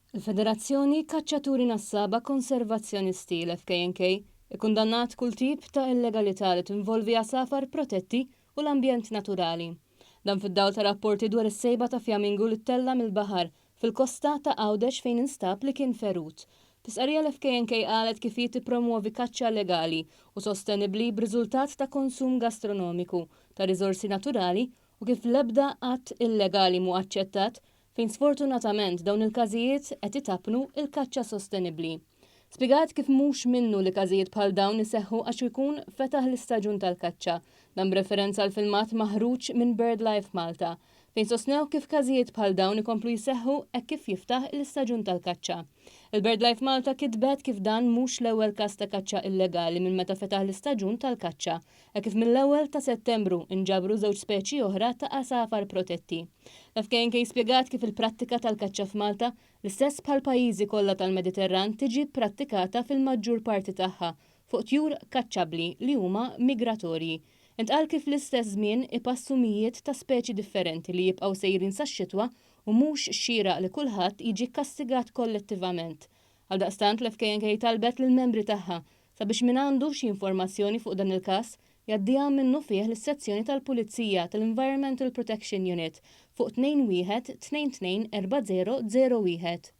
Il-Federazzjoni Kaċċaturi Nassaba Konservazzjonisti l-FKNK ikkundannat kull tip ta' illegalità li tinvolvi għasafar protetti u l-ambjent naturali. Dan fid-dawl ta' rapporti dwar is-sejba ta' fjamingu li tella mill-baħar fil-kosta ta' Għawdex fejn instab li kien ferut. Fisqarija l-FKNK qalet kif tippromuovi kaċċa legali u sostenibbli b'riżultat ta' konsum gastronomiku ta' riżorsi naturali u kif l-ebda qatt illegali mu aċċettat fejn sfortunatament dawn il-każijiet qed itapnu il-kaċċa sostenibbli. Spjegat kif mhux minnu li każijiet bħal dawn iseħħu għax ikun fetaħ l-istaġun tal-kaċċa, dan b'referenza għal filmat maħruġ minn BirdLife Malta, fejn sostnew kif każijiet bħal dawn ikomplu jseħħu hekk kif jiftaħ l-istaġun tal-kaċċa. Il-BirdLife Malta kitbet kif dan mhux l-ewwel każ ta' kaċċa illegali minn meta fetaħ l-istaġun tal-kaċċa, hekk kif mill-ewwel ta' Settembru inġabru żewġ speċi oħra ta' qasafar protetti. L-FKNK spjegat kif il-prattika tal-kaċċa f'Malta l-istess bħal pajjiżi kollha tal-Mediterran tiġi prattikata fil-maġġur parti tagħha fuq tjur kaċċabbli li huma migratorji. Intqal kif l-istess żmien ipassu mijiet ta' speċi differenti li jibqgħu sejrin sax-xitwa u mhux xieraq li kulħadd jiġi kastigat kollettivament. Għaldaqstant l-FKNK talbet lill-membri tagħha sabiex min għandu xi informazzjoni fuq dan il-każ jgħaddiha minnu fih lis-sezzjoni tal-Pulizija tal-Environmental Protection Unit fuq 21 22 40 01.